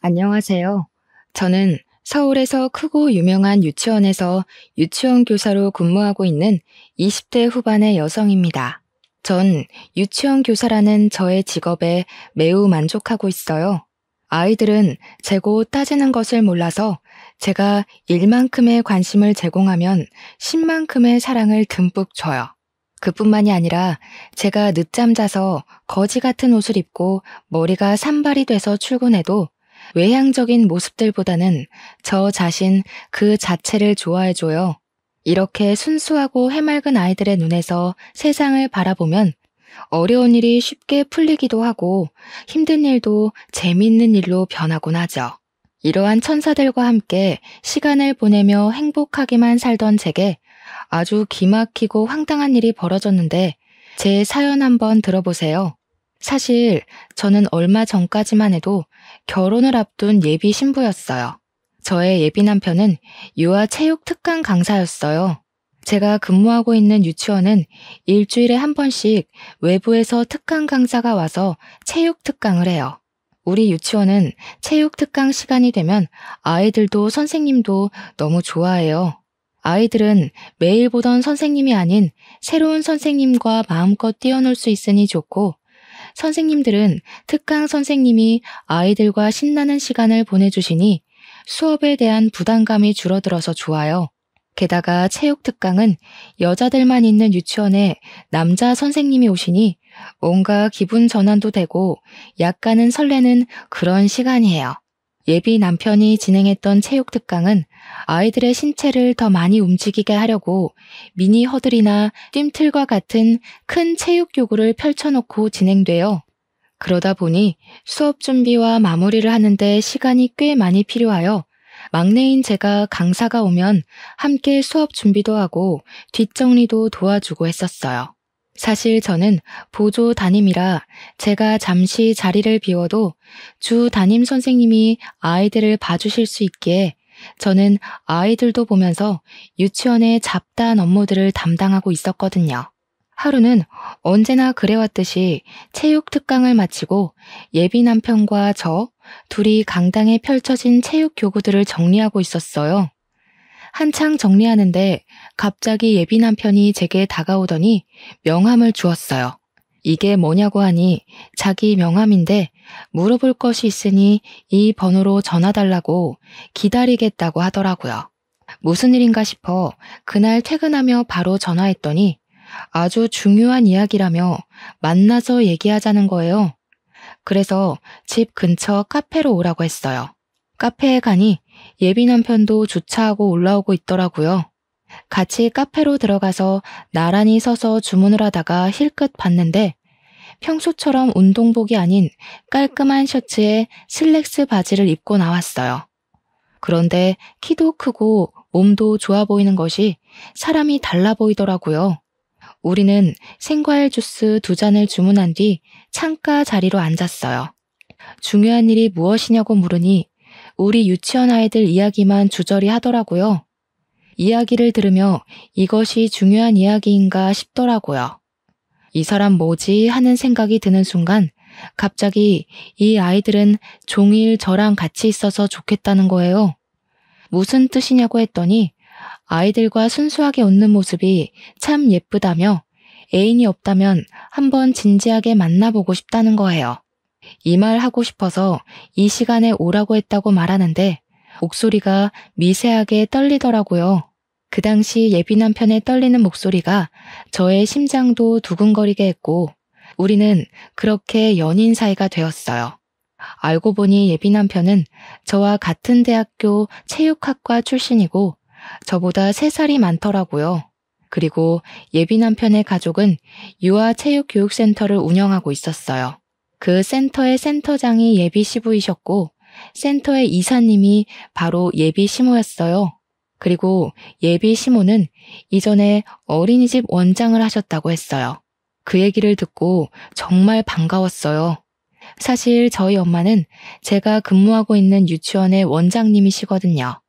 안녕하세요. 저는 서울에서 크고 유명한 유치원에서 유치원 교사로 근무하고 있는 20대 후반의 여성입니다. 전 유치원 교사라는 저의 직업에 매우 만족하고 있어요. 아이들은 재고 따지는 것을 몰라서 제가 일만큼의 관심을 제공하면 10만큼의 사랑을 듬뿍 줘요. 그뿐만이 아니라 제가 늦잠 자서 거지 같은 옷을 입고 머리가 산발이 돼서 출근해도 외향적인 모습들보다는 저 자신 그 자체를 좋아해줘요. 이렇게 순수하고 해맑은 아이들의 눈에서 세상을 바라보면 어려운 일이 쉽게 풀리기도 하고 힘든 일도 재미있는 일로 변하곤 하죠. 이러한 천사들과 함께 시간을 보내며 행복하게만 살던 제게 아주 기막히고 황당한 일이 벌어졌는데 제 사연 한번 들어보세요. 사실 저는 얼마 전까지만 해도 결혼을 앞둔 예비 신부였어요. 저의 예비 남편은 유아 체육 특강 강사였어요. 제가 근무하고 있는 유치원은 일주일에 한 번씩 외부에서 특강 강사가 와서 체육 특강을 해요. 우리 유치원은 체육 특강 시간이 되면 아이들도 선생님도 너무 좋아해요. 아이들은 매일 보던 선생님이 아닌 새로운 선생님과 마음껏 뛰어놀 수 있으니 좋고, 선생님들은 특강 선생님이 아이들과 신나는 시간을 보내주시니 수업에 대한 부담감이 줄어들어서 좋아요. 게다가 체육 특강은 여자들만 있는 유치원에 남자 선생님이 오시니 뭔가 기분 전환도 되고 약간은 설레는 그런 시간이에요. 예비 남편이 진행했던 체육 특강은 아이들의 신체를 더 많이 움직이게 하려고 미니 허들이나 뜀틀과 같은 큰 체육 교구를 펼쳐놓고 진행돼요. 그러다 보니 수업 준비와 마무리를 하는데 시간이 꽤 많이 필요하여 막내인 제가 강사가 오면 함께 수업 준비도 하고 뒷정리도 도와주고 했었어요. 사실 저는 보조 담임이라 제가 잠시 자리를 비워도 주 담임 선생님이 아이들을 봐주실 수 있기에 저는 아이들도 보면서 유치원의 잡다한 업무들을 담당하고 있었거든요. 하루는 언제나 그래왔듯이 체육 특강을 마치고 예비 남편과 저 둘이 강당에 펼쳐진 체육 교구들을 정리하고 있었어요. 한창 정리하는데 갑자기 예비 남편이 제게 다가오더니 명함을 주었어요. 이게 뭐냐고 하니 자기 명함인데 물어볼 것이 있으니 이 번호로 전화달라고 기다리겠다고 하더라고요. 무슨 일인가 싶어 그날 퇴근하며 바로 전화했더니 아주 중요한 이야기라며 만나서 얘기하자는 거예요. 그래서 집 근처 카페로 오라고 했어요. 카페에 가니 예비 남편도 주차하고 올라오고 있더라고요. 같이 카페로 들어가서 나란히 서서 주문을 하다가 힐끗 봤는데 평소처럼 운동복이 아닌 깔끔한 셔츠에 슬랙스 바지를 입고 나왔어요. 그런데 키도 크고 몸도 좋아 보이는 것이 사람이 달라 보이더라고요. 우리는 생과일 주스 2잔을 주문한 뒤 창가 자리로 앉았어요. 중요한 일이 무엇이냐고 물으니 우리 유치원 아이들 이야기만 주저리 하더라고요. 이야기를 들으며 이것이 중요한 이야기인가 싶더라고요. 이 사람 뭐지 하는 생각이 드는 순간 갑자기 이 아이들은 종일 저랑 같이 있어서 좋겠다는 거예요. 무슨 뜻이냐고 했더니 아이들과 순수하게 웃는 모습이 참 예쁘다며 애인이 없다면 한번 진지하게 만나보고 싶다는 거예요. 이 말 하고 싶어서 이 시간에 오라고 했다고 말하는데 목소리가 미세하게 떨리더라고요. 그 당시 예비 남편의 떨리는 목소리가 저의 심장도 두근거리게 했고 우리는 그렇게 연인 사이가 되었어요. 알고 보니 예비 남편은 저와 같은 대학교 체육학과 출신이고 저보다 3살이 많더라고요. 그리고 예비 남편의 가족은 유아체육교육센터를 운영하고 있었어요. 그 센터의 센터장이 예비 시부이셨고 센터의 이사님이 바로 예비 시모였어요. 그리고 예비 시모는 이전에 어린이집 원장을 하셨다고 했어요. 그 얘기를 듣고 정말 반가웠어요. 사실 저희 엄마는 제가 근무하고 있는 유치원의 원장님이시거든요.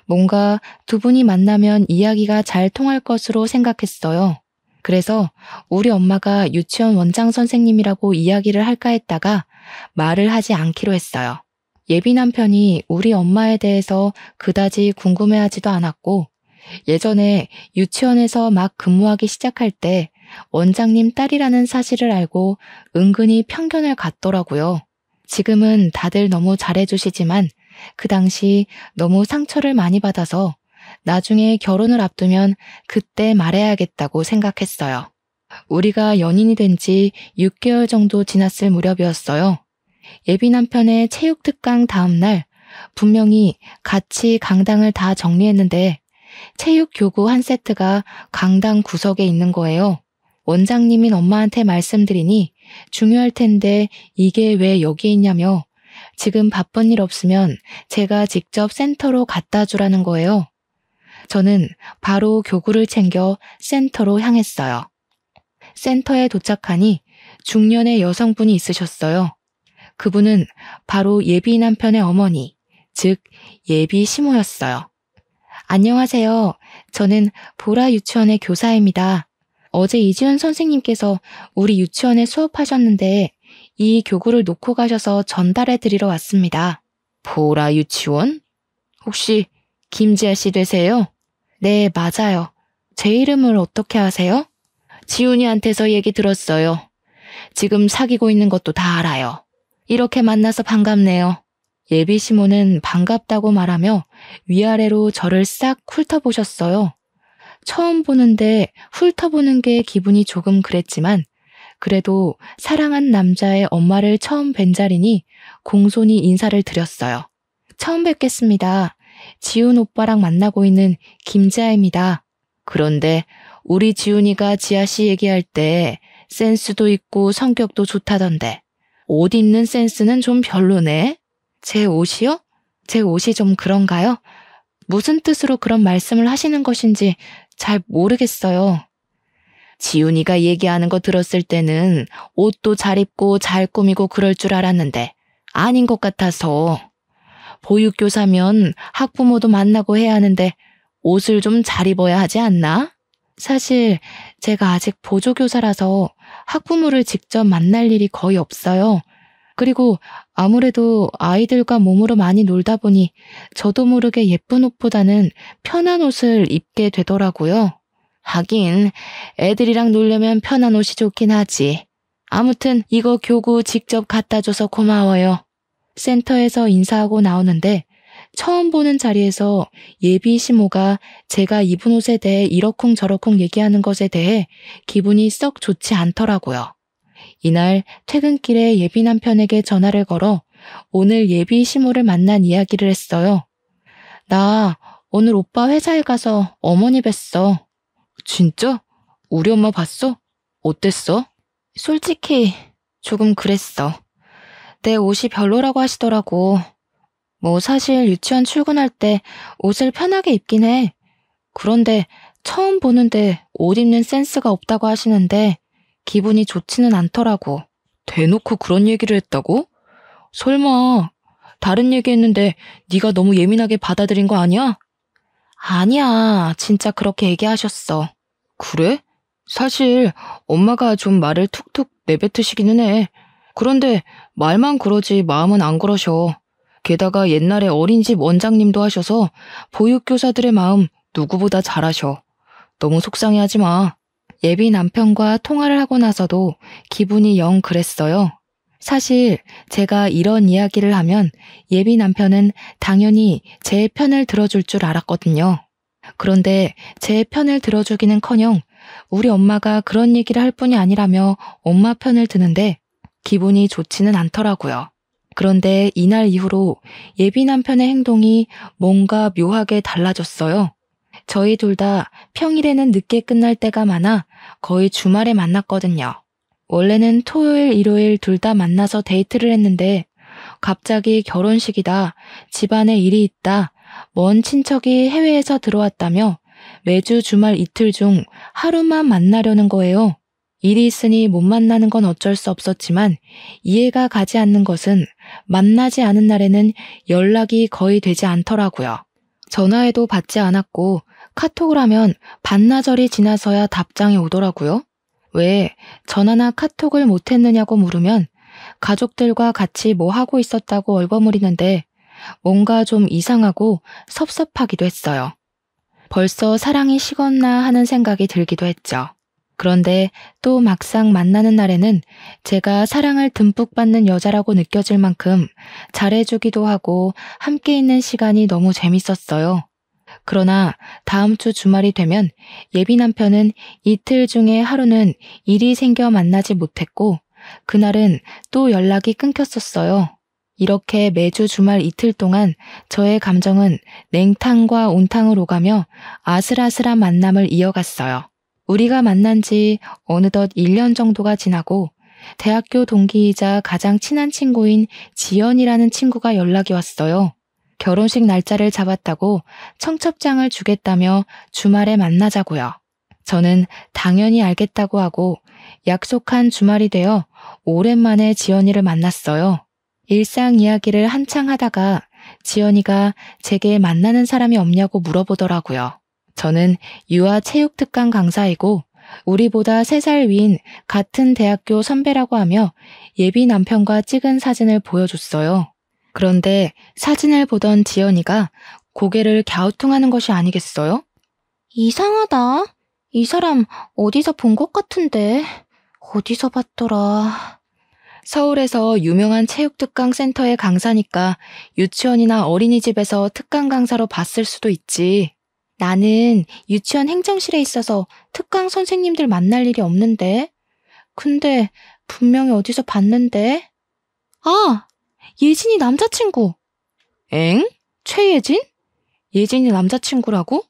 뭔가 두 분이 만나면 이야기가 잘 통할 것으로 생각했어요. 그래서 우리 엄마가 유치원 원장 선생님이라고 이야기를 할까 했다가 말을 하지 않기로 했어요. 예비 남편이 우리 엄마에 대해서 그다지 궁금해하지도 않았고, 예전에 유치원에서 막 근무하기 시작할 때 원장님 딸이라는 사실을 알고 은근히 편견을 갖더라고요. 지금은 다들 너무 잘해주시지만 그 당시 너무 상처를 많이 받아서 나중에 결혼을 앞두면 그때 말해야겠다고 생각했어요. 우리가 연인이 된 지 6개월 정도 지났을 무렵이었어요. 예비 남편의 체육 특강 다음 날 분명히 같이 강당을 다 정리했는데 체육 교구 한 세트가 강당 구석에 있는 거예요. 원장님인 엄마한테 말씀드리니 중요할 텐데 이게 왜 여기에 있냐며 지금 바쁜 일 없으면 제가 직접 센터로 갖다 주라는 거예요. 저는 바로 교구를 챙겨 센터로 향했어요. 센터에 도착하니 중년의 여성분이 있으셨어요. 그분은 바로 예비 남편의 어머니, 즉 예비 시모였어요. 안녕하세요. 저는 보라 유치원의 교사입니다. 어제 이지훈 선생님께서 우리 유치원에 수업하셨는데 이 교구를 놓고 가셔서 전달해 드리러 왔습니다. 보라 유치원? 혹시 김지아 씨 되세요? 네, 맞아요. 제 이름을 어떻게 아세요? 지훈이한테서 얘기 들었어요. 지금 사귀고 있는 것도 다 알아요. 이렇게 만나서 반갑네요. 예비 시모는 반갑다고 말하며 위아래로 저를 싹 훑어보셨어요. 처음 보는데 훑어보는 게 기분이 조금 그랬지만 그래도 사랑한 남자의 엄마를 처음 뵌 자리니 공손히 인사를 드렸어요. 처음 뵙겠습니다. 지훈 오빠랑 만나고 있는 김지아입니다. 그런데 우리 지훈이가 지아씨 얘기할 때 센스도 있고 성격도 좋다던데 옷 입는 센스는 좀 별로네? 제 옷이요? 제 옷이 좀 그런가요? 무슨 뜻으로 그런 말씀을 하시는 것인지 잘 모르겠어요. 지훈이가 얘기하는 거 들었을 때는 옷도 잘 입고 잘 꾸미고 그럴 줄 알았는데 아닌 것 같아서. 보육교사면 학부모도 만나고 해야 하는데 옷을 좀 잘 입어야 하지 않나? 사실 제가 아직 보조교사라서 학부모를 직접 만날 일이 거의 없어요. 그리고 아무래도 아이들과 몸으로 많이 놀다 보니 저도 모르게 예쁜 옷보다는 편한 옷을 입게 되더라고요. 하긴 애들이랑 놀려면 편한 옷이 좋긴 하지. 아무튼 이거 교구 직접 갖다 줘서 고마워요. 센터에서 인사하고 나오는데 처음 보는 자리에서 예비 시모가 제가 입은 옷에 대해 이러쿵저러쿵 얘기하는 것에 대해 기분이 썩 좋지 않더라고요. 이날 퇴근길에 예비 남편에게 전화를 걸어 오늘 예비 시모를 만난 이야기를 했어요. 나 오늘 오빠 회사에 가서 어머니 뵀어. 진짜? 우리 엄마 봤어? 어땠어? 솔직히 조금 그랬어. 내 옷이 별로라고 하시더라고. 뭐 사실 유치원 출근할 때 옷을 편하게 입긴 해. 그런데 처음 보는데 옷 입는 센스가 없다고 하시는데 기분이 좋지는 않더라고. 대놓고 그런 얘기를 했다고? 설마 다른 얘기했는데 네가 너무 예민하게 받아들인 거 아니야? 아니야, 진짜 그렇게 얘기하셨어. 그래? 사실 엄마가 좀 말을 툭툭 내뱉으시기는 해. 그런데 말만 그러지 마음은 안 그러셔. 게다가 옛날에 어린이집 원장님도 하셔서 보육교사들의 마음 누구보다 잘 아셔. 너무 속상해하지 마. 예비 남편과 통화를 하고 나서도 기분이 영 그랬어요. 사실 제가 이런 이야기를 하면 예비 남편은 당연히 제 편을 들어줄 줄 알았거든요. 그런데 제 편을 들어주기는커녕 우리 엄마가 그런 얘기를 할 뿐이 아니라며 엄마 편을 드는데 기분이 좋지는 않더라고요. 그런데 이날 이후로 예비 남편의 행동이 뭔가 묘하게 달라졌어요. 저희 둘 다 평일에는 늦게 끝날 때가 많아 거의 주말에 만났거든요. 원래는 토요일, 일요일 둘 다 만나서 데이트를 했는데 갑자기 결혼식이다, 집안에 일이 있다, 먼 친척이 해외에서 들어왔다며 매주 주말 이틀 중 하루만 만나려는 거예요. 일이 있으니 못 만나는 건 어쩔 수 없었지만 이해가 가지 않는 것은 만나지 않은 날에는 연락이 거의 되지 않더라고요. 전화해도 받지 않았고 카톡을 하면 반나절이 지나서야 답장이 오더라고요. 왜 전화나 카톡을 못했느냐고 물으면 가족들과 같이 뭐 하고 있었다고 얼버무리는데 뭔가 좀 이상하고 섭섭하기도 했어요. 벌써 사랑이 식었나 하는 생각이 들기도 했죠. 그런데 또 막상 만나는 날에는 제가 사랑을 듬뿍 받는 여자라고 느껴질 만큼 잘해주기도 하고 함께 있는 시간이 너무 재밌었어요. 그러나 다음 주 주말이 되면 예비 남편은 이틀 중에 하루는 일이 생겨 만나지 못했고 그날은 또 연락이 끊겼었어요. 이렇게 매주 주말 이틀 동안 저의 감정은 냉탕과 온탕을 오가며 아슬아슬한 만남을 이어갔어요. 우리가 만난 지 어느덧 1년 정도가 지나고 대학교 동기이자 가장 친한 친구인 지연이라는 친구가 연락이 왔어요. 결혼식 날짜를 잡았다고 청첩장을 주겠다며 주말에 만나자고요. 저는 당연히 알겠다고 하고 약속한 주말이 되어 오랜만에 지연이를 만났어요. 일상 이야기를 한창 하다가 지연이가 제게 만나는 사람이 없냐고 물어보더라고요. 저는 유아체육특강 강사이고 우리보다 3살 위인 같은 대학교 선배라고 하며 예비 남편과 찍은 사진을 보여줬어요. 그런데 사진을 보던 지연이가 고개를 갸우뚱하는 것이 아니겠어요? 이상하다. 이 사람 어디서 본 것 같은데. 어디서 봤더라. 서울에서 유명한 체육특강 센터의 강사니까 유치원이나 어린이집에서 특강 강사로 봤을 수도 있지. 나는 유치원 행정실에 있어서 특강 선생님들 만날 일이 없는데. 근데 분명히 어디서 봤는데. 아! 예진이 남자친구. 엥? 최예진? 예진이 남자친구라고?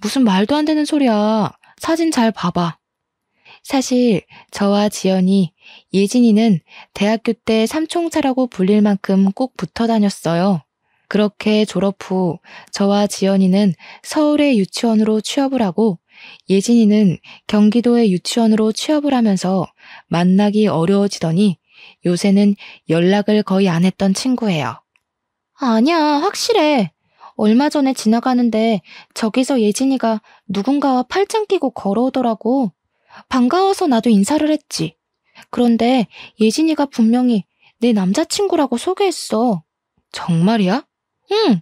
무슨 말도 안 되는 소리야. 사진 잘 봐봐. 사실 저와 지연이 예진이는 대학교 때 삼총사라고 불릴 만큼 꼭 붙어 다녔어요. 그렇게 졸업 후 저와 지연이는 서울의 유치원으로 취업을 하고 예진이는 경기도의 유치원으로 취업을 하면서 만나기 어려워지더니 요새는 연락을 거의 안 했던 친구예요. 아니야, 확실해. 얼마 전에 지나가는데 저기서 예진이가 누군가와 팔짱 끼고 걸어오더라고. 반가워서 나도 인사를 했지. 그런데 예진이가 분명히 내 남자친구라고 소개했어. 정말이야? 응.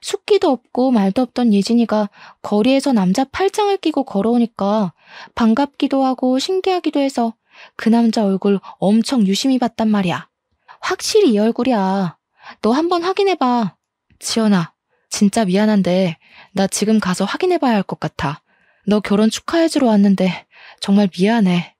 숫기도 없고 말도 없던 예진이가 거리에서 남자 팔짱을 끼고 걸어오니까 반갑기도 하고 신기하기도 해서 그 남자 얼굴 엄청 유심히 봤단 말이야. 확실히 이 얼굴이야. 너 한번 확인해봐. 지연아, 진짜 미안한데 나 지금 가서 확인해봐야 할 것 같아. 너 결혼 축하해주러 왔는데 정말 미안해.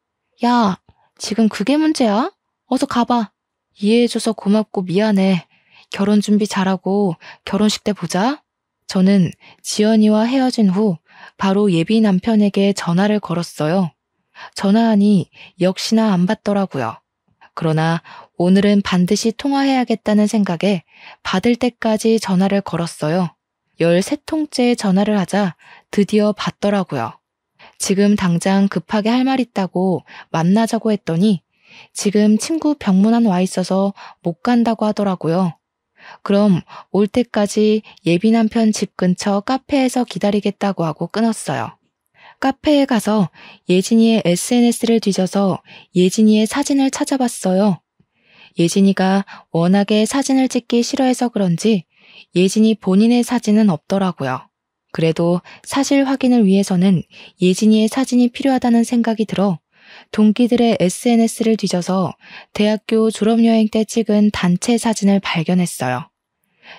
야, 지금 그게 문제야? 어서 가봐. 이해해줘서 고맙고 미안해. 결혼 준비 잘하고 결혼식 때 보자. 저는 지연이와 헤어진 후 바로 예비 남편에게 전화를 걸었어요. 전화하니 역시나 안 받더라고요. 그러나 오늘은 반드시 통화해야겠다는 생각에 받을 때까지 전화를 걸었어요. 13통째 전화를 하자 드디어 받더라고요. 지금 당장 급하게 할 말 있다고 만나자고 했더니 지금 친구 병문안 와 있어서 못 간다고 하더라고요. 그럼 올 때까지 예비 남편 집 근처 카페에서 기다리겠다고 하고 끊었어요. 카페에 가서 예진이의 SNS를 뒤져서 예진이의 사진을 찾아봤어요. 예진이가 워낙에 사진을 찍기 싫어해서 그런지 예진이 본인의 사진은 없더라고요. 그래도 사실 확인을 위해서는 예진이의 사진이 필요하다는 생각이 들어 동기들의 SNS를 뒤져서 대학교 졸업여행 때 찍은 단체 사진을 발견했어요.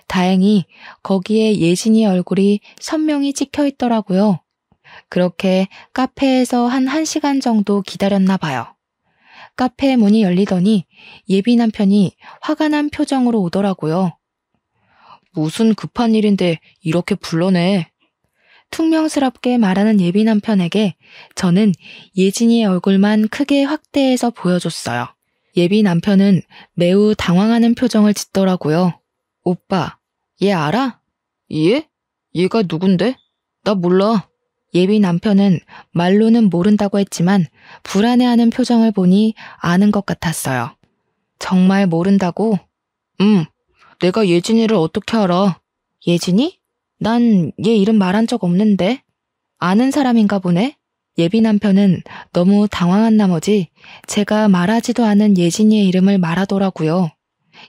다행히 거기에 예진이 얼굴이 선명히 찍혀 있더라고요. 그렇게 카페에서 한 1시간 정도 기다렸나 봐요. 카페 문이 열리더니 예비 남편이 화가 난 표정으로 오더라고요. 무슨 급한 일인데 이렇게 불러내. 퉁명스럽게 말하는 예비 남편에게 저는 예진이의 얼굴만 크게 확대해서 보여줬어요. 예비 남편은 매우 당황하는 표정을 짓더라고요. 오빠, 얘 알아? 얘? 얘가 누군데? 나 몰라. 예비 남편은 말로는 모른다고 했지만 불안해하는 표정을 보니 아는 것 같았어요. 정말 모른다고? 내가 예진이를 어떻게 알아? 예진이? 난 얘 이름 말한 적 없는데. 아는 사람인가 보네? 예비 남편은 너무 당황한 나머지 제가 말하지도 않은 예진이의 이름을 말하더라고요.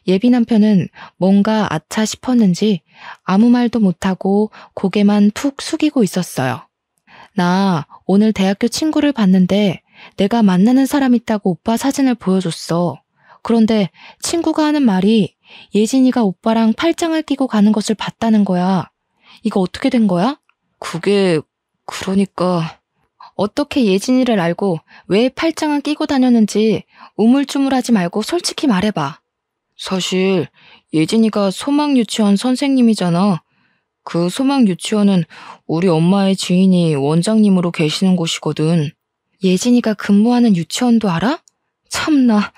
예비 남편은 뭔가 아차 싶었는지 아무 말도 못하고 고개만 푹 숙이고 있었어요. 나 오늘 대학교 친구를 봤는데 내가 만나는 사람 있다고 오빠 사진을 보여줬어. 그런데 친구가 하는 말이 예진이가 오빠랑 팔짱을 끼고 가는 것을 봤다는 거야. 이거 어떻게 된 거야? 그러니까 어떻게 예진이를 알고 왜 팔짱을 끼고 다녔는지 우물쭈물하지 말고 솔직히 말해봐. 사실 예진이가 소망유치원 선생님이잖아. 그 소망유치원은 우리 엄마의 지인이 원장님으로 계시는 곳이거든. 예진이가 근무하는 유치원도 알아? 참나.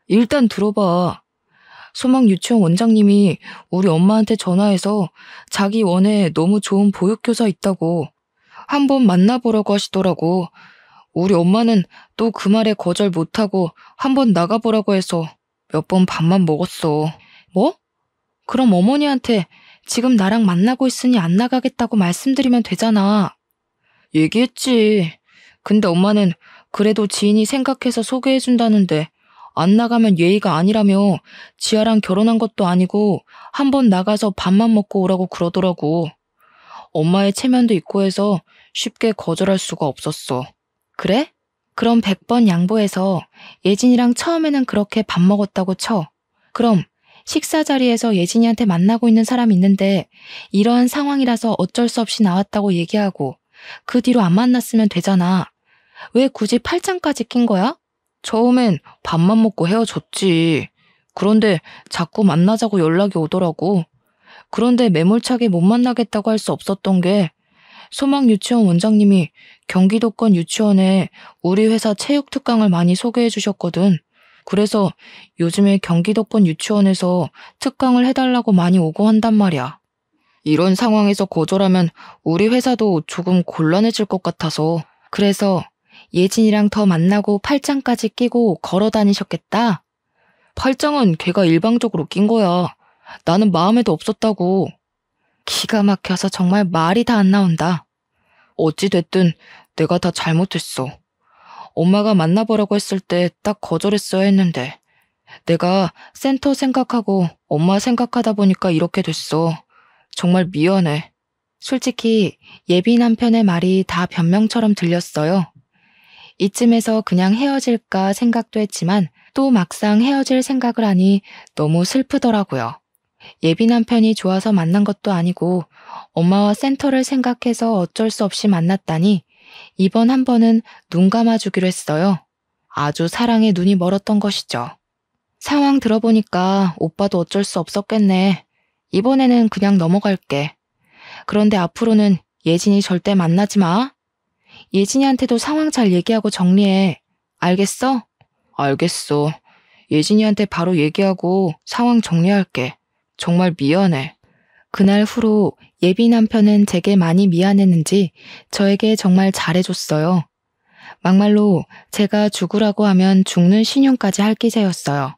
일단 들어봐. 소망유치원 원장님이 우리 엄마한테 전화해서 자기 원에 너무 좋은 보육교사 있다고 한번 만나보라고 하시더라고. 우리 엄마는 또 그 말에 거절 못하고 한번 나가보라고 해서 몇 번 밥만 먹었어. 뭐? 그럼 어머니한테 지금 나랑 만나고 있으니 안 나가겠다고 말씀드리면 되잖아. 얘기했지. 근데 엄마는 그래도 지인이 생각해서 소개해준다는데 안 나가면 예의가 아니라며 지아랑 결혼한 것도 아니고 한번 나가서 밥만 먹고 오라고 그러더라고. 엄마의 체면도 있고 해서 쉽게 거절할 수가 없었어. 그래? 그럼 100번 양보해서 예진이랑 처음에는 그렇게 밥 먹었다고 쳐. 그럼 식사 자리에서 예진이한테 만나고 있는 사람 있는데 이러한 상황이라서 어쩔 수 없이 나왔다고 얘기하고 그 뒤로 안 만났으면 되잖아. 왜 굳이 팔짱까지 낀 거야? 처음엔 밥만 먹고 헤어졌지. 그런데 자꾸 만나자고 연락이 오더라고. 그런데 매몰차게 못 만나겠다고 할 수 없었던 게 소망유치원 원장님이 경기도권 유치원에 우리 회사 체육특강을 많이 소개해 주셨거든. 그래서 요즘에 경기도권 유치원에서 특강을 해달라고 많이 오고 한단 말이야. 이런 상황에서 거절하면 우리 회사도 조금 곤란해질 것 같아서 그래서 예진이랑 더 만나고 팔짱까지 끼고 걸어 다니셨겠다? 팔짱은 걔가 일방적으로 낀 거야. 나는 마음에도 없었다고. 기가 막혀서 정말 말이 다 안 나온다. 어찌됐든 내가 다 잘못했어. 엄마가 만나보라고 했을 때 딱 거절했어야 했는데 내가 센터 생각하고 엄마 생각하다 보니까 이렇게 됐어. 정말 미안해. 솔직히 예비 남편의 말이 다 변명처럼 들렸어요. 이쯤에서 그냥 헤어질까 생각도 했지만 또 막상 헤어질 생각을 하니 너무 슬프더라고요. 예비 남편이 좋아서 만난 것도 아니고 엄마와 센터를 생각해서 어쩔 수 없이 만났다니 이번 한 번은 눈 감아주기로 했어요. 아주 사랑에 눈이 멀었던 것이죠. 상황 들어보니까 오빠도 어쩔 수 없었겠네. 이번에는 그냥 넘어갈게. 그런데 앞으로는 예진이 절대 만나지 마. 예진이한테도 상황 잘 얘기하고 정리해. 알겠어? 알겠어. 예진이한테 바로 얘기하고 상황 정리할게. 정말 미안해. 그날 후로 예비 남편은 제게 많이 미안했는지 저에게 정말 잘해줬어요. 막말로 제가 죽으라고 하면 죽는 신용까지 할 기세였어요.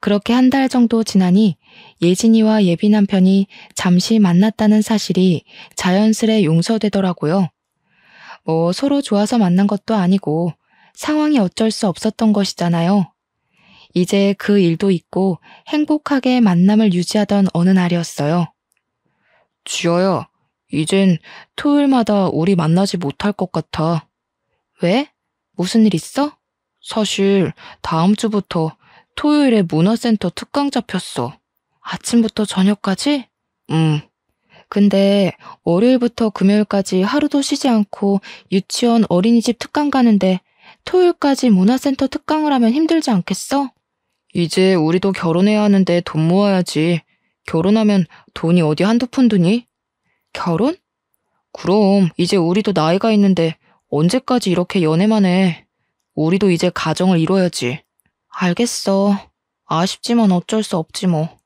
그렇게 한 달 정도 지나니 예진이와 예비 남편이 잠시 만났다는 사실이 자연스레 용서되더라고요. 뭐 서로 좋아서 만난 것도 아니고 상황이 어쩔 수 없었던 것이잖아요. 이제 그 일도 잊고 행복하게 만남을 유지하던 어느 날이었어요. 지아야, 이젠 토요일마다 우리 만나지 못할 것 같아. 왜? 무슨 일 있어? 사실 다음 주부터 토요일에 문화센터 특강 잡혔어. 아침부터 저녁까지? 근데 월요일부터 금요일까지 하루도 쉬지 않고 유치원 어린이집 특강 가는데 토요일까지 문화센터 특강을 하면 힘들지 않겠어? 이제 우리도 결혼해야 하는데 돈 모아야지. 결혼하면 돈이 어디 한두 푼 드니? 결혼? 그럼 이제 우리도 나이가 있는데 언제까지 이렇게 연애만 해. 우리도 이제 가정을 이뤄야지. 알겠어. 아쉽지만 어쩔 수 없지 뭐.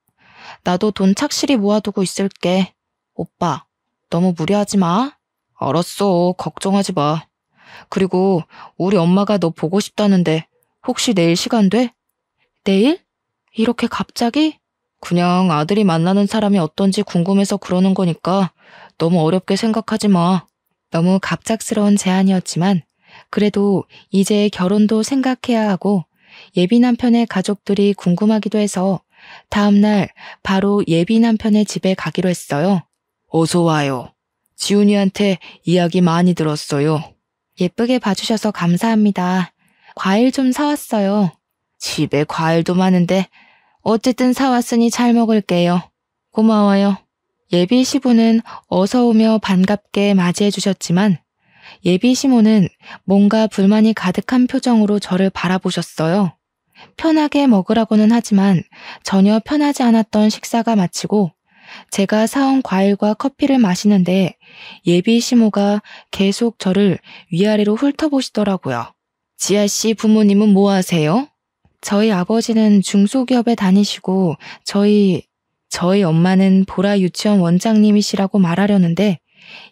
나도 돈 착실히 모아두고 있을게. 오빠, 너무 무리하지 마. 알았어. 걱정하지 마. 그리고 우리 엄마가 너 보고 싶다는데 혹시 내일 시간 돼? 내일? 이렇게 갑자기? 그냥 아들이 만나는 사람이 어떤지 궁금해서 그러는 거니까 너무 어렵게 생각하지 마. 너무 갑작스러운 제안이었지만 그래도 이제 결혼도 생각해야 하고 예비 남편의 가족들이 궁금하기도 해서 다음날 바로 예비 남편의 집에 가기로 했어요. 어서 와요. 지훈이한테 이야기 많이 들었어요. 예쁘게 봐주셔서 감사합니다. 과일 좀 사왔어요. 집에 과일도 많은데 어쨌든 사왔으니 잘 먹을게요. 고마워요. 예비 시부는 어서 오며 반갑게 맞이해 주셨지만 예비 시모는 뭔가 불만이 가득한 표정으로 저를 바라보셨어요. 편하게 먹으라고는 하지만 전혀 편하지 않았던 식사가 마치고 제가 사온 과일과 커피를 마시는데 예비 시모가 계속 저를 위아래로 훑어보시더라고요. 지아씨 부모님은 뭐 하세요? 저희 아버지는 중소기업에 다니시고 저희 엄마는 보라 유치원 원장님이시라고 말하려는데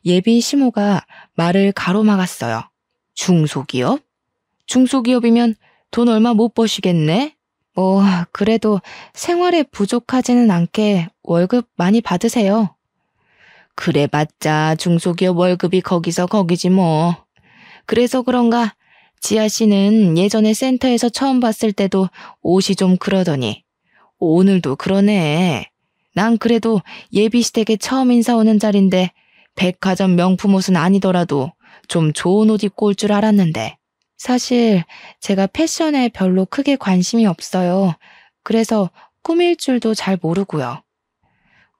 예비 시모가 말을 가로막았어요. 중소기업? 중소기업이면 돈 얼마 못 버시겠네? 그래도 생활에 부족하지는 않게 월급 많이 받으세요. 그래봤자 중소기업 월급이 거기서 거기지 뭐. 그래서 그런가 지아 씨는 예전에 센터에서 처음 봤을 때도 옷이 좀 그러더니 오늘도 그러네. 난 그래도 예비시댁에 처음 인사 오는 자리인데 백화점 명품 옷은 아니더라도 좀 좋은 옷 입고 올 줄 알았는데. 사실 제가 패션에 별로 크게 관심이 없어요. 그래서 꾸밀 줄도 잘 모르고요.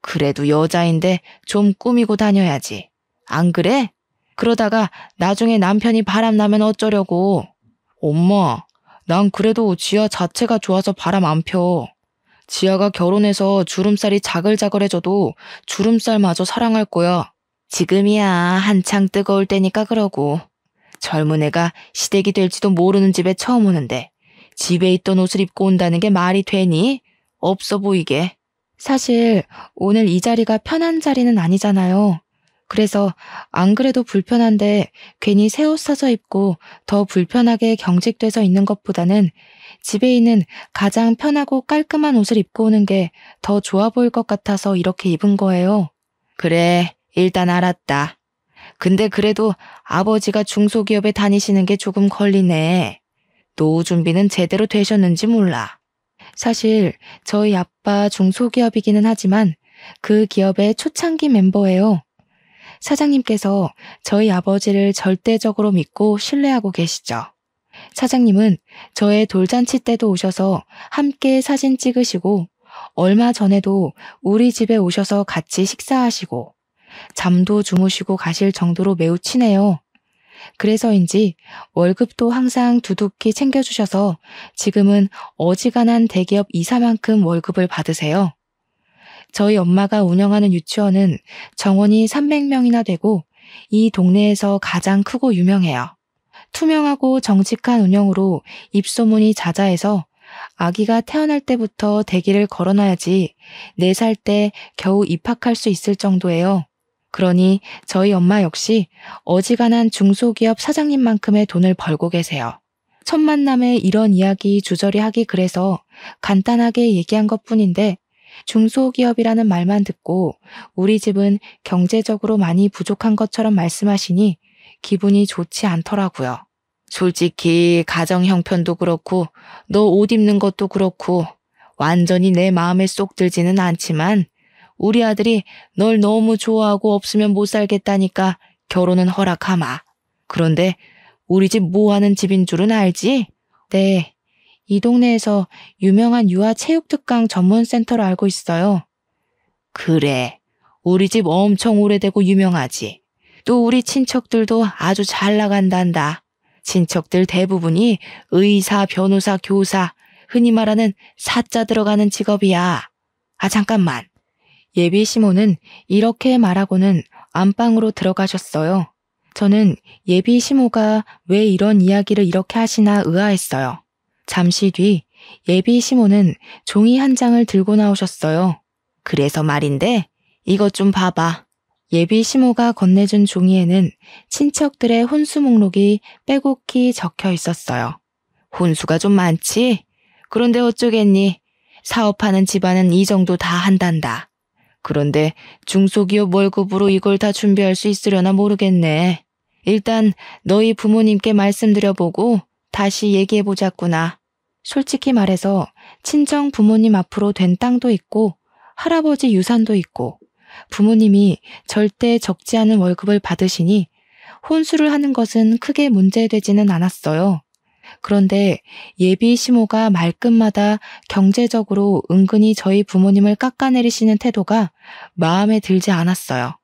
그래도 여자인데 좀 꾸미고 다녀야지. 안 그래? 그러다가 나중에 남편이 바람나면 어쩌려고. 엄마, 난 그래도 지아 자체가 좋아서 바람 안 펴. 지아가 결혼해서 주름살이 자글자글해져도 주름살마저 사랑할 거야. 지금이야 한창 뜨거울 때니까 그러고. 젊은 애가 시댁이 될지도 모르는 집에 처음 오는데 집에 있던 옷을 입고 온다는 게 말이 되니? 없어 보이게. 사실 오늘 이 자리가 편한 자리는 아니잖아요. 그래서 안 그래도 불편한데 괜히 새 옷 사서 입고 더 불편하게 경직돼서 있는 것보다는 집에 있는 가장 편하고 깔끔한 옷을 입고 오는 게 더 좋아 보일 것 같아서 이렇게 입은 거예요. 그래, 일단 알았다. 근데 그래도 아버지가 중소기업에 다니시는 게 조금 걸리네. 노후 준비는 제대로 되셨는지 몰라. 사실 저희 아빠 중소기업이기는 하지만 그 기업의 초창기 멤버예요. 사장님께서 저희 아버지를 절대적으로 믿고 신뢰하고 계시죠. 사장님은 저의 돌잔치 때도 오셔서 함께 사진 찍으시고 얼마 전에도 우리 집에 오셔서 같이 식사하시고 잠도 주무시고 가실 정도로 매우 친해요. 그래서인지 월급도 항상 두둑히 챙겨주셔서 지금은 어지간한 대기업 이사만큼 월급을 받으세요. 저희 엄마가 운영하는 유치원은 정원이 300명이나 되고 이 동네에서 가장 크고 유명해요. 투명하고 정직한 운영으로 입소문이 자자해서 아기가 태어날 때부터 대기를 걸어놔야지 4살 때 겨우 입학할 수 있을 정도예요. 그러니 저희 엄마 역시 어지간한 중소기업 사장님만큼의 돈을 벌고 계세요. 첫 만남에 이런 이야기 주저리 하기 그래서 간단하게 얘기한 것뿐인데 중소기업이라는 말만 듣고 우리 집은 경제적으로 많이 부족한 것처럼 말씀하시니 기분이 좋지 않더라고요. 솔직히 가정 형편도 그렇고 너 옷 입는 것도 그렇고 완전히 내 마음에 쏙 들지는 않지만 우리 아들이 널 너무 좋아하고 없으면 못 살겠다니까 결혼은 허락하마. 그런데 우리 집 뭐하는 집인 줄은 알지? 네. 이 동네에서 유명한 유아체육특강 전문센터로 알고 있어요. 그래. 우리 집 엄청 오래되고 유명하지. 또 우리 친척들도 아주 잘 나간단다. 친척들 대부분이 의사, 변호사, 교사, 흔히 말하는 사자 들어가는 직업이야. 아, 잠깐만. 예비 시모는 이렇게 말하고는 안방으로 들어가셨어요. 저는 예비 시모가 왜 이런 이야기를 이렇게 하시나 의아했어요. 잠시 뒤 예비 시모는 종이 한 장을 들고 나오셨어요. 그래서 말인데 이것 좀 봐봐. 예비 시모가 건네준 종이에는 친척들의 혼수 목록이 빼곡히 적혀 있었어요. 혼수가 좀 많지? 그런데 어쩌겠니? 사업하는 집안은 이 정도 다 한단다. 그런데 중소기업 월급으로 이걸 다 준비할 수 있으려나 모르겠네. 일단 너희 부모님께 말씀드려보고 다시 얘기해보자꾸나. 솔직히 말해서 친정 부모님 앞으로 된 땅도 있고 할아버지 유산도 있고 부모님이 절대 적지 않은 월급을 받으시니 혼수를 하는 것은 크게 문제되지는 않았어요. 그런데 예비 시모가 말끝마다 경제적으로 은근히 저희 부모님을 깎아내리시는 태도가 마음에 들지 않았어요.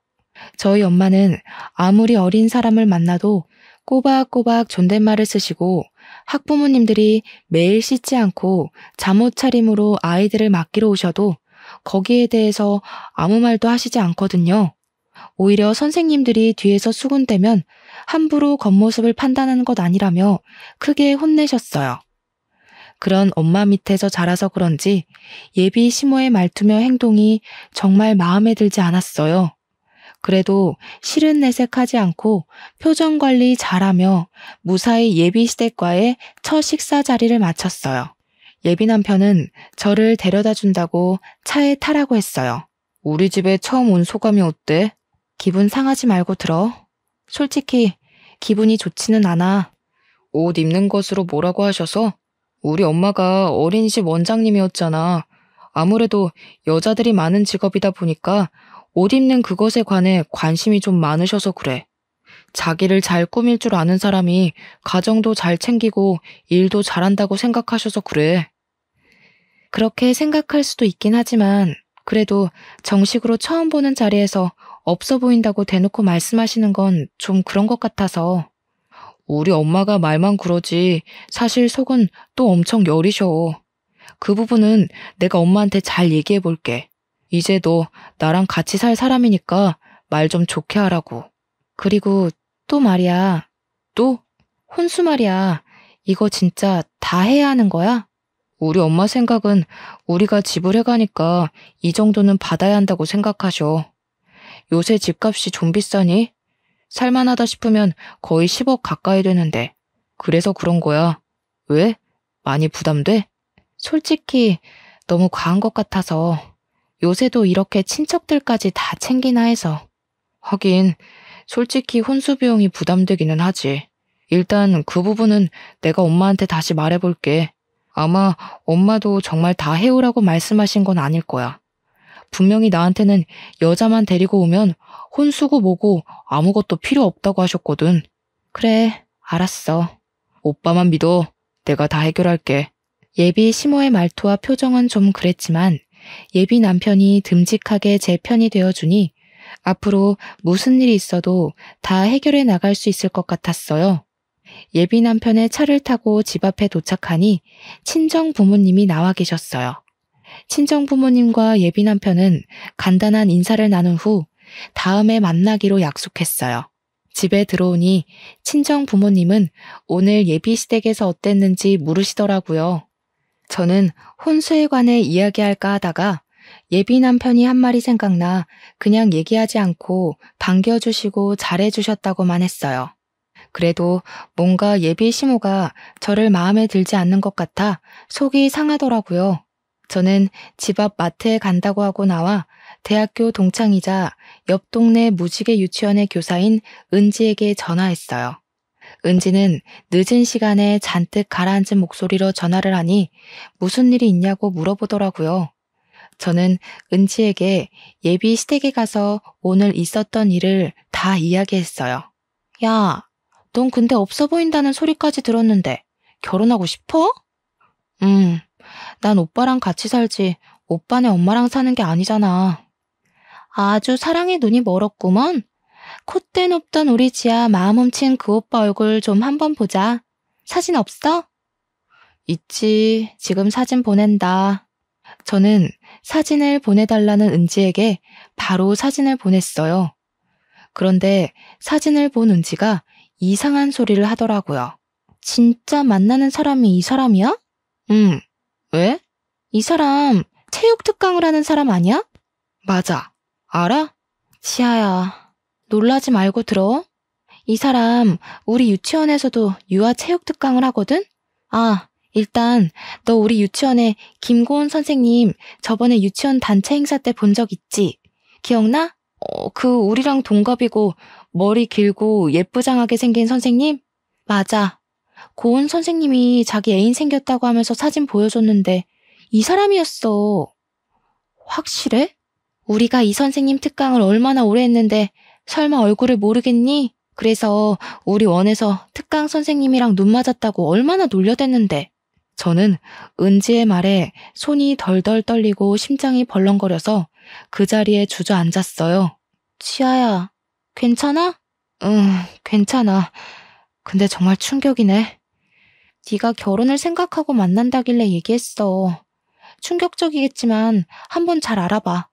저희 엄마는 아무리 어린 사람을 만나도 꼬박꼬박 존댓말을 쓰시고 학부모님들이 매일 씻지 않고 잠옷 차림으로 아이들을 맡기러 오셔도 거기에 대해서 아무 말도 하시지 않거든요. 오히려 선생님들이 뒤에서 수군대면 함부로 겉모습을 판단하는 것 아니라며 크게 혼내셨어요. 그런 엄마 밑에서 자라서 그런지 예비 시모의 말투며 행동이 정말 마음에 들지 않았어요. 그래도 실은 내색하지 않고 표정 관리 잘하며 무사히 예비 시댁과의 첫 식사 자리를 마쳤어요. 예비 남편은 저를 데려다 준다고 차에 타라고 했어요. 우리 집에 처음 온 소감이 어때? 기분 상하지 말고 들어. 솔직히 기분이 좋지는 않아. 옷 입는 것으로 뭐라고 하셔서? 우리 엄마가 어린이집 원장님이었잖아. 아무래도 여자들이 많은 직업이다 보니까 옷 입는 그것에 관해 관심이 좀 많으셔서 그래. 자기를 잘 꾸밀 줄 아는 사람이 가정도 잘 챙기고 일도 잘한다고 생각하셔서 그래. 그렇게 생각할 수도 있긴 하지만 그래도 정식으로 처음 보는 자리에서 없어 보인다고 대놓고 말씀하시는 건 좀 그런 것 같아서. 우리 엄마가 말만 그러지 사실 속은 또 엄청 여리셔. 그 부분은 내가 엄마한테 잘 얘기해 볼게. 이제 너 나랑 같이 살 사람이니까 말 좀 좋게 하라고. 그리고 또 말이야. 또? 혼수 말이야. 이거 진짜 다 해야 하는 거야? 우리 엄마 생각은 우리가 지불해가니까 이 정도는 받아야 한다고 생각하셔. 요새 집값이 좀 비싸니? 살만하다 싶으면 거의 10억 가까이 되는데. 그래서 그런 거야. 왜? 많이 부담돼? 솔직히 너무 과한 것 같아서. 요새도 이렇게 친척들까지 다 챙기나 해서. 하긴 솔직히 혼수 비용이 부담되기는 하지. 일단 그 부분은 내가 엄마한테 다시 말해볼게. 아마 엄마도 정말 다 해오라고 말씀하신 건 아닐 거야. 분명히 나한테는 여자만 데리고 오면 혼수고 뭐고 아무것도 필요 없다고 하셨거든. 그래, 알았어. 오빠만 믿어. 내가 다 해결할게. 예비 시모의 말투와 표정은 좀 그랬지만 예비 남편이 듬직하게 제 편이 되어주니 앞으로 무슨 일이 있어도 다 해결해 나갈 수 있을 것 같았어요. 예비 남편의 차를 타고 집 앞에 도착하니 친정 부모님이 나와 계셨어요. 친정 부모님과 예비 남편은 간단한 인사를 나눈 후 다음에 만나기로 약속했어요. 집에 들어오니 친정 부모님은 오늘 예비 시댁에서 어땠는지 물으시더라고요. 저는 혼수에 관해 이야기할까 하다가 예비 남편이 한 말이 생각나 그냥 얘기하지 않고 반겨주시고 잘해주셨다고만 했어요. 그래도 뭔가 예비 시모가 저를 마음에 들지 않는 것 같아 속이 상하더라고요. 저는 집 앞 마트에 간다고 하고 나와 대학교 동창이자 옆 동네 무지개 유치원의 교사인 은지에게 전화했어요. 은지는 늦은 시간에 잔뜩 가라앉은 목소리로 전화를 하니 무슨 일이 있냐고 물어보더라고요. 저는 은지에게 예비 시댁에 가서 오늘 있었던 일을 다 이야기했어요. 야, 넌 근데 없어 보인다는 소리까지 들었는데 결혼하고 싶어? 난 오빠랑 같이 살지 오빠네 엄마랑 사는 게 아니잖아. 아주 사랑의 눈이 멀었구먼. 콧대 높던 우리 지아 마음 훔친 그 오빠 얼굴 좀 한번 보자. 사진 없어? 있지. 지금 사진 보낸다. 저는 사진을 보내달라는 은지에게 바로 사진을 보냈어요. 그런데 사진을 본 은지가 이상한 소리를 하더라고요. 진짜 만나는 사람이 이 사람이야? 왜? 이 사람 체육 특강을 하는 사람 아니야? 맞아. 알아? 지아야, 놀라지 말고 들어. 이 사람 우리 유치원에서도 유아 체육 특강을 하거든? 아, 일단 너 우리 유치원에 김고은 선생님 저번에 유치원 단체 행사 때 본 적 있지? 기억나? 우리랑 동갑이고 머리 길고 예쁘장하게 생긴 선생님? 맞아. 고은 선생님이 자기 애인 생겼다고 하면서 사진 보여줬는데 이 사람이었어. 확실해? 우리가 이 선생님 특강을 얼마나 오래 했는데 설마 얼굴을 모르겠니? 그래서 우리 원에서 특강 선생님이랑 눈 맞았다고 얼마나 놀려댔는데. 저는 은지의 말에 손이 덜덜 떨리고 심장이 벌렁거려서 그 자리에 주저앉았어요. 지아야, 괜찮아? 응, 괜찮아. 근데 정말 충격이네. 네가 결혼을 생각하고 만난다길래 얘기했어. 충격적이겠지만 한번 잘 알아봐.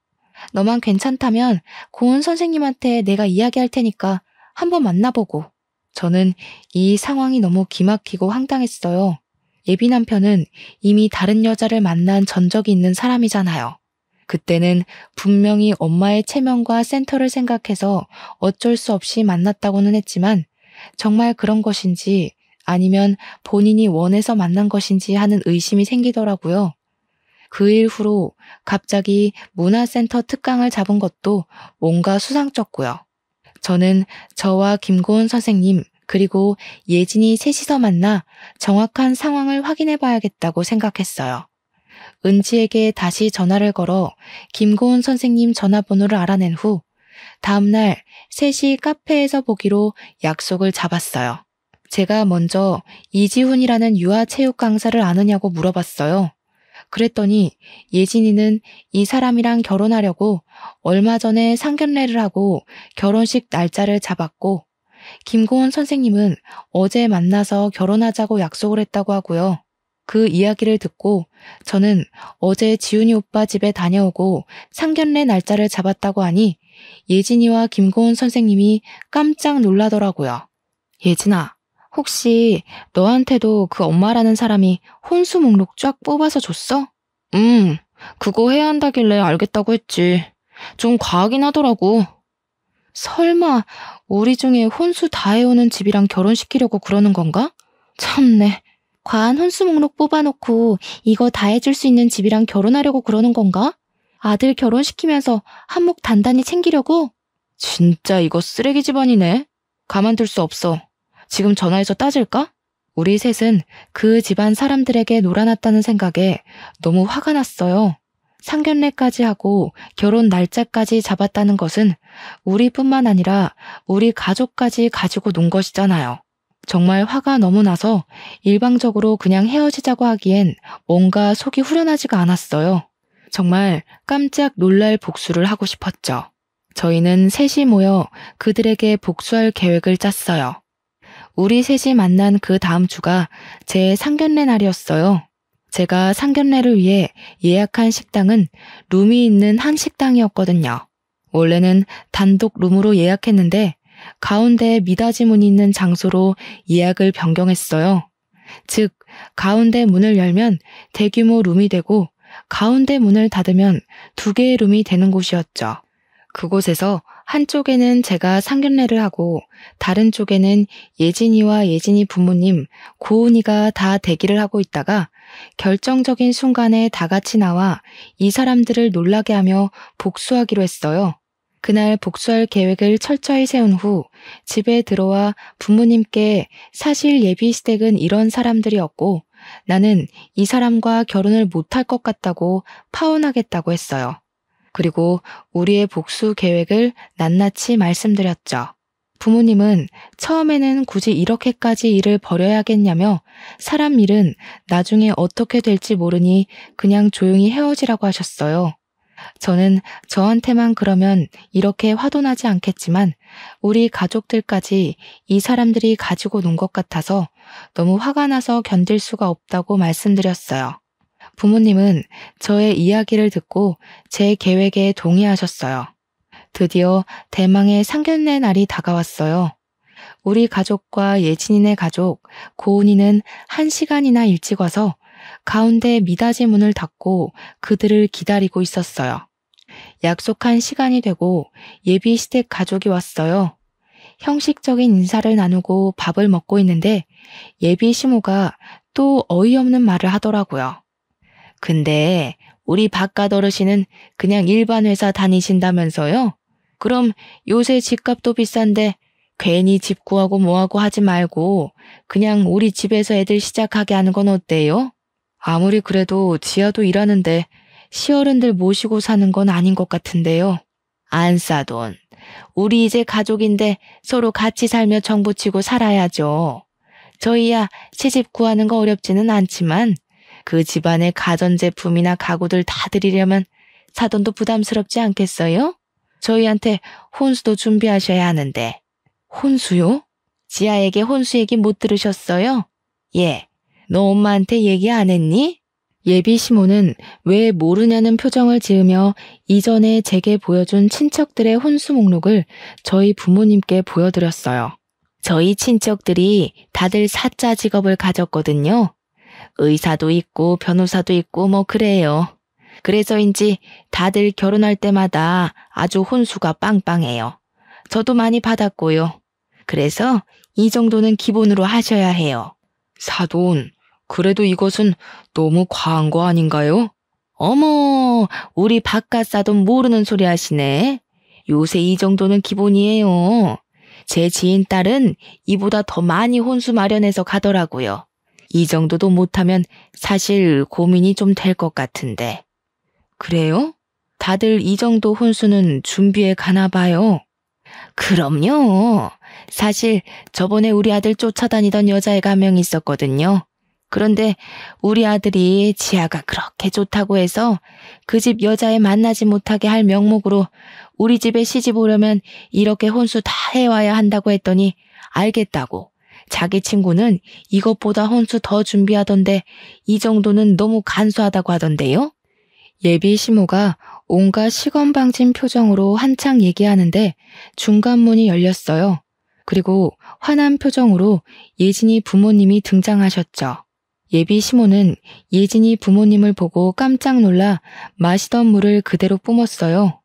너만 괜찮다면 고은 선생님한테 내가 이야기할 테니까 한번 만나보고. 저는 이 상황이 너무 기막히고 황당했어요. 예비 남편은 이미 다른 여자를 만난 전적이 있는 사람이잖아요. 그때는 분명히 엄마의 체면과 센터를 생각해서 어쩔 수 없이 만났다고는 했지만 정말 그런 것인지 아니면 본인이 원해서 만난 것인지 하는 의심이 생기더라고요. 그 일 후로 갑자기 문화센터 특강을 잡은 것도 뭔가 수상쩍고요. 저는 저와 김고은 선생님 그리고 예진이 셋이서 만나 정확한 상황을 확인해 봐야겠다고 생각했어요. 은지에게 다시 전화를 걸어 김고은 선생님 전화번호를 알아낸 후 다음날 셋이 카페에서 보기로 약속을 잡았어요. 제가 먼저 이지훈이라는 유아체육 강사를 아느냐고 물어봤어요. 그랬더니 예진이는 이 사람이랑 결혼하려고 얼마 전에 상견례를 하고 결혼식 날짜를 잡았고 김고은 선생님은 어제 만나서 결혼하자고 약속을 했다고 하고요. 그 이야기를 듣고 저는 어제 지훈이 오빠 집에 다녀오고 상견례 날짜를 잡았다고 하니 예진이와 김고은 선생님이 깜짝 놀라더라고요. 예진아, 혹시 너한테도 그 엄마라는 사람이 혼수 목록 쫙 뽑아서 줬어? 그거 해야 한다길래 알겠다고 했지. 좀 과하긴 하더라고. 설마 우리 중에 혼수 다 해오는 집이랑 결혼시키려고 그러는 건가? 참네. 과한 혼수 목록 뽑아놓고 이거 다 해줄 수 있는 집이랑 결혼하려고 그러는 건가? 아들 결혼시키면서 한몫 단단히 챙기려고? 진짜 이거 쓰레기 집안이네. 가만둘 수 없어. 지금 전화해서 따질까? 우리 셋은 그 집안 사람들에게 놀아났다는 생각에 너무 화가 났어요. 상견례까지 하고 결혼 날짜까지 잡았다는 것은 우리뿐만 아니라 우리 가족까지 가지고 논 것이잖아요. 정말 화가 너무 나서 일방적으로 그냥 헤어지자고 하기엔 뭔가 속이 후련하지가 않았어요. 정말 깜짝 놀랄 복수를 하고 싶었죠. 저희는 셋이 모여 그들에게 복수할 계획을 짰어요. 우리 셋이 만난 그 다음 주가 제 상견례 날이었어요. 제가 상견례를 위해 예약한 식당은 룸이 있는 한 식당이었거든요. 원래는 단독 룸으로 예약했는데 가운데에 미닫이 문이 있는 장소로 예약을 변경했어요. 즉, 가운데 문을 열면 대규모 룸이 되고 가운데 문을 닫으면 2개의 룸이 되는 곳이었죠. 그곳에서 한쪽에는 제가 상견례를 하고 다른 쪽에는 예진이와 예진이 부모님, 고은이가 다 대기를 하고 있다가 결정적인 순간에 다 같이 나와 이 사람들을 놀라게 하며 복수하기로 했어요. 그날 복수할 계획을 철저히 세운 후 집에 들어와 부모님께 사실 예비 시댁은 이런 사람들이었고 나는 이 사람과 결혼을 못할 것 같다고 파혼하겠다고 했어요. 그리고 우리의 복수 계획을 낱낱이 말씀드렸죠. 부모님은 처음에는 굳이 이렇게까지 일을 벌여야겠냐며 사람 일은 나중에 어떻게 될지 모르니 그냥 조용히 헤어지라고 하셨어요. 저는 저한테만 그러면 이렇게 화도 나지 않겠지만 우리 가족들까지 이 사람들이 가지고 논 것 같아서 너무 화가 나서 견딜 수가 없다고 말씀드렸어요. 부모님은 저의 이야기를 듣고 제 계획에 동의하셨어요. 드디어 대망의 상견례 날이 다가왔어요. 우리 가족과 예진이네 가족, 고은이는 1시간이나 일찍 와서 가운데 미닫이 문을 닫고 그들을 기다리고 있었어요. 약속한 시간이 되고 예비 시댁 가족이 왔어요. 형식적인 인사를 나누고 밥을 먹고 있는데 예비 시모가 또 어이없는 말을 하더라고요. 근데 우리 바깥 어르신은 그냥 일반 회사 다니신다면서요? 그럼 요새 집값도 비싼데 괜히 집 구하고 뭐하고 하지 말고 그냥 우리 집에서 애들 시작하게 하는 건 어때요? 아무리 그래도 지아도 일하는데 시어른들 모시고 사는 건 아닌 것 같은데요. 안 싸돈. 우리 이제 가족인데 서로 같이 살며 정부치고 살아야죠. 저희야 시집 구하는 거 어렵지는 않지만 그 집안의 가전제품이나 가구들 다 드리려면 사돈도 부담스럽지 않겠어요? 저희한테 혼수도 준비하셔야 하는데. 혼수요? 지아에게 혼수 얘기 못 들으셨어요? 예. 너 엄마한테 얘기 안 했니? 예비 시모는 왜 모르냐는 표정을 지으며 이전에 제게 보여준 친척들의 혼수 목록을 저희 부모님께 보여드렸어요. 저희 친척들이 다들 사자 직업을 가졌거든요. 의사도 있고 변호사도 있고 뭐 그래요. 그래서인지 다들 결혼할 때마다 아주 혼수가 빵빵해요. 저도 많이 받았고요. 그래서 이 정도는 기본으로 하셔야 해요. 사돈, 그래도 이것은 너무 과한 거 아닌가요? 어머, 우리 바깥 사돈 모르는 소리 하시네. 요새 이 정도는 기본이에요. 제 지인 딸은 이보다 더 많이 혼수 마련해서 가더라고요. 이 정도도 못하면 사실 고민이 좀 될 것 같은데. 그래요? 다들 이 정도 혼수는 준비해 가나 봐요. 그럼요. 사실 저번에 우리 아들 쫓아다니던 여자애가 한 명 있었거든요. 그런데 우리 아들이 지아가 그렇게 좋다고 해서 그 집 여자애 만나지 못하게 할 명목으로 우리 집에 시집 오려면 이렇게 혼수 다 해와야 한다고 했더니 알겠다고. 자기 친구는 이것보다 혼수 더 준비하던데 이 정도는 너무 간소하다고 하던데요. 예비 시모가 온갖 시건방진 표정으로 한창 얘기하는데 중간 문이 열렸어요. 그리고 화난 표정으로 예진이 부모님이 등장하셨죠. 예비 시모는 예진이 부모님을 보고 깜짝 놀라 마시던 물을 그대로 뿜었어요.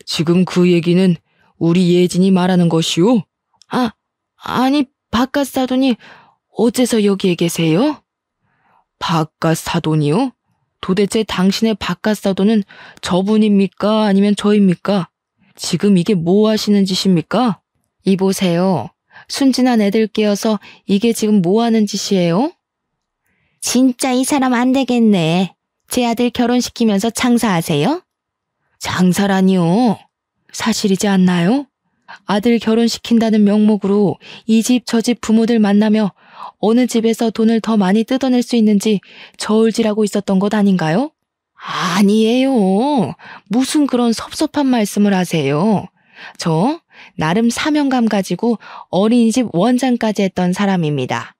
지금 그 얘기는 우리 예진이 말하는 것이오? 아니 바깥 사돈이 어째서 여기에 계세요? 바깥 사돈이요? 도대체 당신의 바깥 사돈은 저분입니까? 아니면 저입니까? 지금 이게 뭐 하시는 짓입니까? 이보세요. 순진한 애들 깨어서 이게 지금 뭐 하는 짓이에요? 진짜 이 사람 안 되겠네. 제 아들 결혼시키면서 장사하세요? 장사라니요. 사실이지 않나요? 아들 결혼시킨다는 명목으로 이 집 저 집 부모들 만나며 어느 집에서 돈을 더 많이 뜯어낼 수 있는지 저울질하고 있었던 것 아닌가요? 아니에요. 무슨 그런 섭섭한 말씀을 하세요. 저 나름 사명감 가지고 어린이집 원장까지 했던 사람입니다.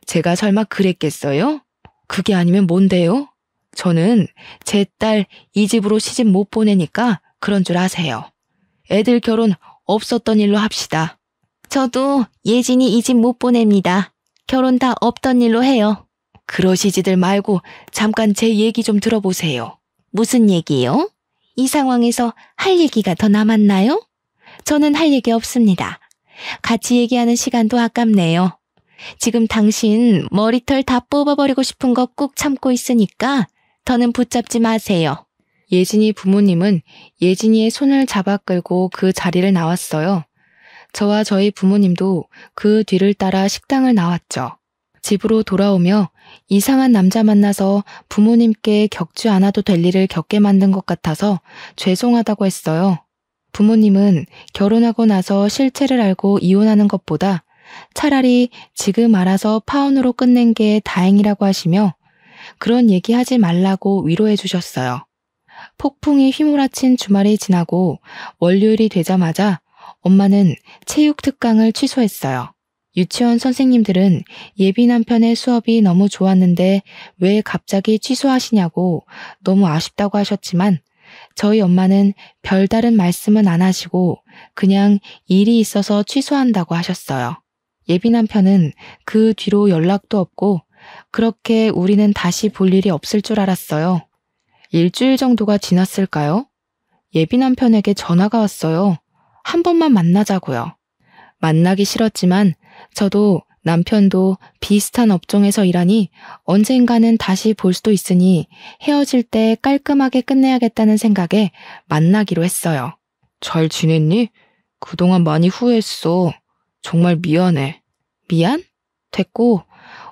제가 설마 그랬겠어요? 그게 아니면 뭔데요? 저는 제 딸 이 집으로 시집 못 보내니까 그런 줄 아세요. 애들 결혼 없었던 일로 합시다. 저도 예진이 이 집 못 보냅니다. 결혼 다 없던 일로 해요. 그러시지들 말고 잠깐 제 얘기 좀 들어보세요. 무슨 얘기요? 이 상황에서 할 얘기가 더 남았나요? 저는 할 얘기 없습니다. 같이 얘기하는 시간도 아깝네요. 지금 당신 머리털 다 뽑아버리고 싶은 거 꾹 참고 있으니까 더는 붙잡지 마세요. 예진이 부모님은 예진이의 손을 잡아 끌고 그 자리를 나왔어요. 저와 저희 부모님도 그 뒤를 따라 식당을 나왔죠. 집으로 돌아오며 이상한 남자 만나서 부모님께 겪지 않아도 될 일을 겪게 만든 것 같아서 죄송하다고 했어요. 부모님은 결혼하고 나서 실체를 알고 이혼하는 것보다 차라리 지금 알아서 파혼으로 끝낸 게 다행이라고 하시며 그런 얘기하지 말라고 위로해 주셨어요. 폭풍이 휘몰아친 주말이 지나고 월요일이 되자마자 엄마는 체육 특강을 취소했어요. 유치원 선생님들은 예비 남편의 수업이 너무 좋았는데 왜 갑자기 취소하시냐고 너무 아쉽다고 하셨지만 저희 엄마는 별다른 말씀은 안 하시고 그냥 일이 있어서 취소한다고 하셨어요. 예비 남편은 그 뒤로 연락도 없고 그렇게 우리는 다시 볼 일이 없을 줄 알았어요. 일주일 정도가 지났을까요? 예비 남편에게 전화가 왔어요. 한 번만 만나자고요. 만나기 싫었지만 저도 남편도 비슷한 업종에서 일하니 언젠가는 다시 볼 수도 있으니 헤어질 때 깔끔하게 끝내야겠다는 생각에 만나기로 했어요. 잘 지냈니? 그동안 많이 후회했어. 정말 미안해. 미안? 됐고,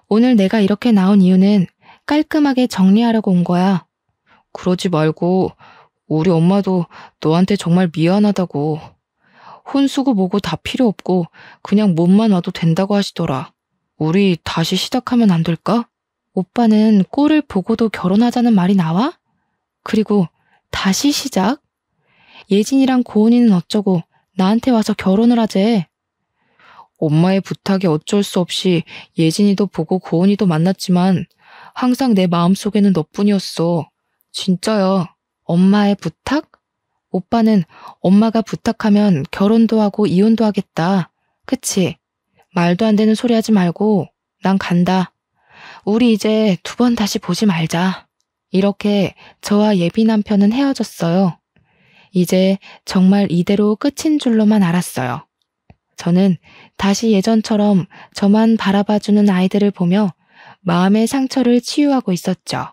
오늘 내가 이렇게 나온 이유는 깔끔하게 정리하려고 온 거야. 그러지 말고, 우리 엄마도 너한테 정말 미안하다고. 혼수고 뭐고 다 필요 없고 그냥 몸만 와도 된다고 하시더라. 우리 다시 시작하면 안 될까? 오빠는 꼴을 보고도 결혼하자는 말이 나와? 그리고 다시 시작? 예진이랑 고은이는 어쩌고 나한테 와서 결혼을 하재. 엄마의 부탁에 어쩔 수 없이 예진이도 보고 고은이도 만났지만 항상 내 마음속에는 너뿐이었어. 진짜야. 엄마의 부탁? 오빠는 엄마가 부탁하면 결혼도 하고 이혼도 하겠다. 그치? 말도 안 되는 소리 하지 말고 난 간다. 우리 이제 2번 다시 보지 말자. 이렇게 저와 예비 남편은 헤어졌어요. 이제 정말 이대로 끝인 줄로만 알았어요. 저는 다시 예전처럼 저만 바라봐주는 아이들을 보며 마음의 상처를 치유하고 있었죠.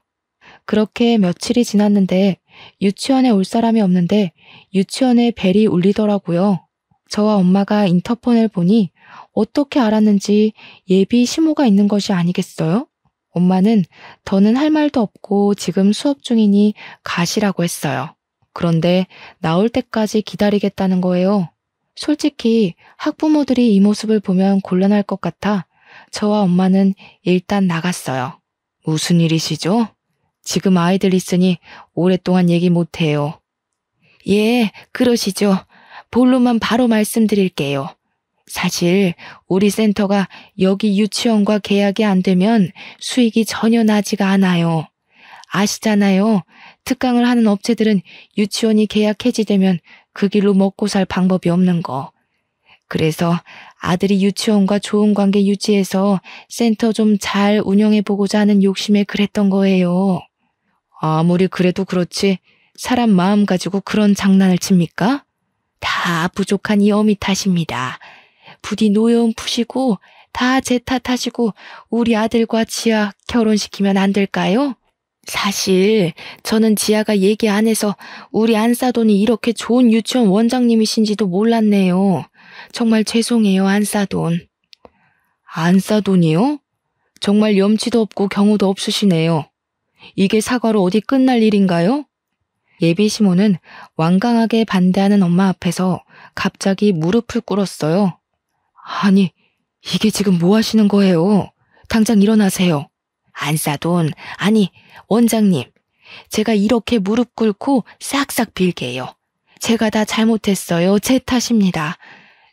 그렇게 며칠이 지났는데 유치원에 올 사람이 없는데 유치원에 벨이 울리더라고요. 저와 엄마가 인터폰을 보니 어떻게 알았는지 예비 시모가 있는 것이 아니겠어요? 엄마는 더는 할 말도 없고 지금 수업 중이니 가시라고 했어요. 그런데 나올 때까지 기다리겠다는 거예요. 솔직히 학부모들이 이 모습을 보면 곤란할 것 같아 저와 엄마는 일단 나갔어요. 무슨 일이시죠? 지금 아이들 있으니 오랫동안 얘기 못해요. 예, 그러시죠. 본론만 바로 말씀드릴게요. 사실 우리 센터가 여기 유치원과 계약이 안 되면 수익이 전혀 나지가 않아요. 아시잖아요. 특강을 하는 업체들은 유치원이 계약 해지되면 그 길로 먹고 살 방법이 없는 거. 그래서 아들이 유치원과 좋은 관계 유지해서 센터 좀 잘 운영해보고자 하는 욕심에 그랬던 거예요. 아무리 그래도 그렇지 사람 마음 가지고 그런 장난을 칩니까? 다 부족한 이 어미 탓입니다. 부디 노여움 푸시고 다 제 탓하시고 우리 아들과 지아 결혼시키면 안 될까요? 사실 저는 지아가 얘기 안 해서 우리 안사돈이 이렇게 좋은 유치원 원장님이신지도 몰랐네요. 정말 죄송해요, 안사돈. 안사돈이요? 정말 염치도 없고 경우도 없으시네요. 이게 사과로 어디 끝날 일인가요? 예비 시모는 완강하게 반대하는 엄마 앞에서 갑자기 무릎을 꿇었어요. 아니, 이게 지금 뭐 하시는 거예요? 당장 일어나세요. 안사돈, 아니, 원장님. 제가 이렇게 무릎 꿇고 싹싹 빌게요. 제가 다 잘못했어요. 제 탓입니다.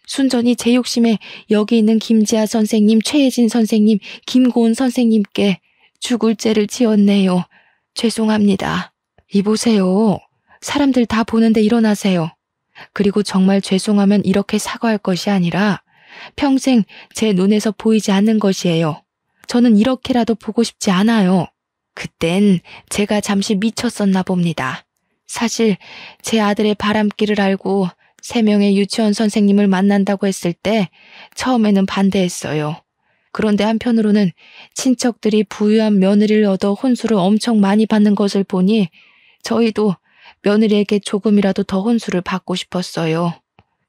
순전히 제 욕심에 여기 있는 김지아 선생님, 최혜진 선생님, 김고은 선생님께 죽을 죄를 지었네요. 죄송합니다. 이보세요. 사람들 다 보는데 일어나세요. 그리고 정말 죄송하면 이렇게 사과할 것이 아니라 평생 제 눈에서 보이지 않는 것이에요. 저는 이렇게라도 보고 싶지 않아요. 그땐 제가 잠시 미쳤었나 봅니다. 사실 제 아들의 바람길을 알고 3명의 유치원 선생님을 만난다고 했을 때 처음에는 반대했어요. 그런데 한편으로는 친척들이 부유한 며느리를 얻어 혼수를 엄청 많이 받는 것을 보니 저희도 며느리에게 조금이라도 더 혼수를 받고 싶었어요.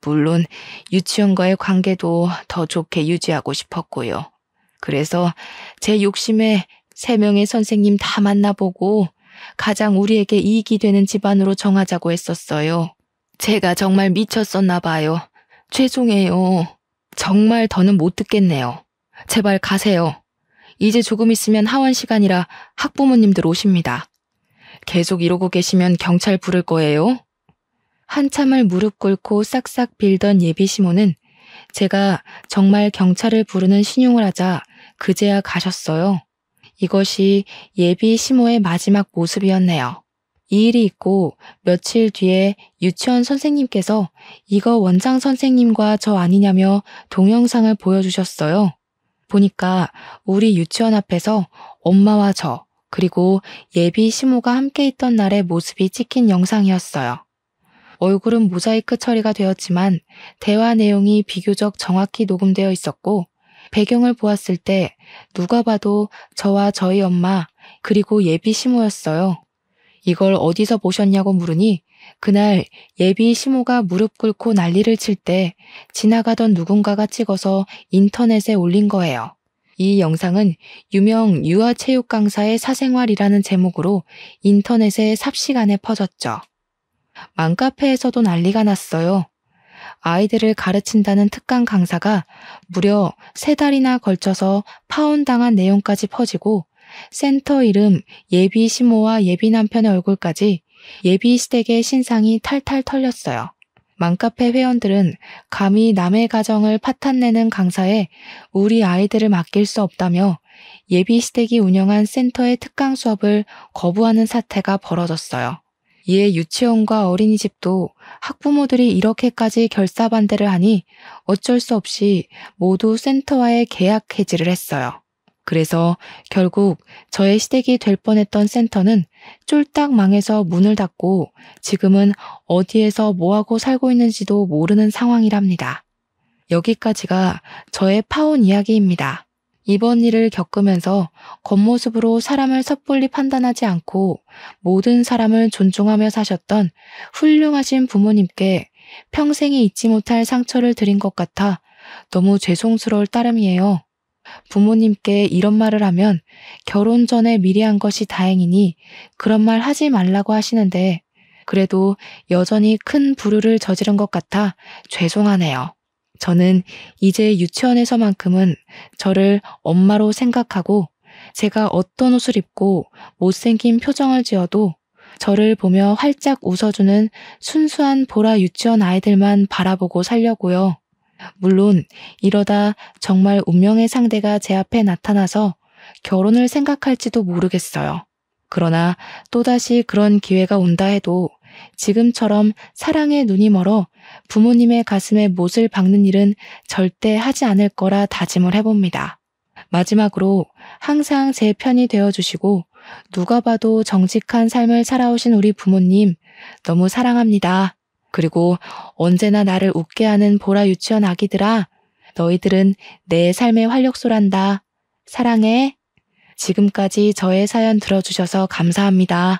물론 유치원과의 관계도 더 좋게 유지하고 싶었고요. 그래서 제 욕심에 3명의 선생님 다 만나보고 가장 우리에게 이익이 되는 집안으로 정하자고 했었어요. 제가 정말 미쳤었나 봐요. 죄송해요. 정말 더는 못 듣겠네요. 제발 가세요. 이제 조금 있으면 하원 시간이라 학부모님들 오십니다. 계속 이러고 계시면 경찰 부를 거예요. 한참을 무릎 꿇고 싹싹 빌던 예비 시모는 제가 정말 경찰을 부르는 신용을 하자 그제야 가셨어요. 이것이 예비 시모의 마지막 모습이었네요. 이 일이 있고 며칠 뒤에 유치원 선생님께서 이거 원장 선생님과 저 아니냐며 동영상을 보여주셨어요. 보니까 우리 유치원 앞에서 엄마와 저 그리고 예비 시모가 함께 있던 날의 모습이 찍힌 영상이었어요. 얼굴은 모자이크 처리가 되었지만 대화 내용이 비교적 정확히 녹음되어 있었고 배경을 보았을 때 누가 봐도 저와 저희 엄마 그리고 예비 시모였어요. 이걸 어디서 보셨냐고 물으니 그날 예비 시모가 무릎 꿇고 난리를 칠 때 지나가던 누군가가 찍어서 인터넷에 올린 거예요. 이 영상은 유명 유아체육 강사의 사생활이라는 제목으로 인터넷에 삽시간에 퍼졌죠. 맘카페에서도 난리가 났어요. 아이들을 가르친다는 특강 강사가 무려 3달이나 걸쳐서 파혼당한 내용까지 퍼지고 센터 이름 예비 시모와 예비 남편의 얼굴까지 예비 시댁의 신상이 탈탈 털렸어요. 맘카페 회원들은 감히 남의 가정을 파탄내는 강사에 우리 아이들을 맡길 수 없다며 예비 시댁이 운영한 센터의 특강 수업을 거부하는 사태가 벌어졌어요. 이에 유치원과 어린이집도 학부모들이 이렇게까지 결사반대를 하니 어쩔 수 없이 모두 센터와의 계약 해지를 했어요. 그래서 결국 저의 시댁이 될 뻔했던 센터는 쫄딱 망해서 문을 닫고 지금은 어디에서 뭐하고 살고 있는지도 모르는 상황이랍니다. 여기까지가 저의 파혼 이야기입니다. 이번 일을 겪으면서 겉모습으로 사람을 섣불리 판단하지 않고 모든 사람을 존중하며 사셨던 훌륭하신 부모님께 평생에 잊지 못할 상처를 드린 것 같아 너무 죄송스러울 따름이에요. 부모님께 이런 말을 하면 결혼 전에 미리 한 것이 다행이니 그런 말 하지 말라고 하시는데 그래도 여전히 큰 불효를 저지른 것 같아 죄송하네요. 저는 이제 유치원에서만큼은 저를 엄마로 생각하고 제가 어떤 옷을 입고 못생긴 표정을 지어도 저를 보며 활짝 웃어주는 순수한 보라 유치원 아이들만 바라보고 살려고요. 물론 이러다 정말 운명의 상대가 제 앞에 나타나서 결혼을 생각할지도 모르겠어요. 그러나 또다시 그런 기회가 온다 해도 지금처럼 사랑에 눈이 멀어 부모님의 가슴에 못을 박는 일은 절대 하지 않을 거라 다짐을 해봅니다. 마지막으로 항상 제 편이 되어주시고 누가 봐도 정직한 삶을 살아오신 우리 부모님 너무 사랑합니다. 그리고 언제나 나를 웃게 하는 보라 유치원 아기들아, 너희들은 내 삶의 활력소란다. 사랑해. 지금까지 저의 사연 들어주셔서 감사합니다.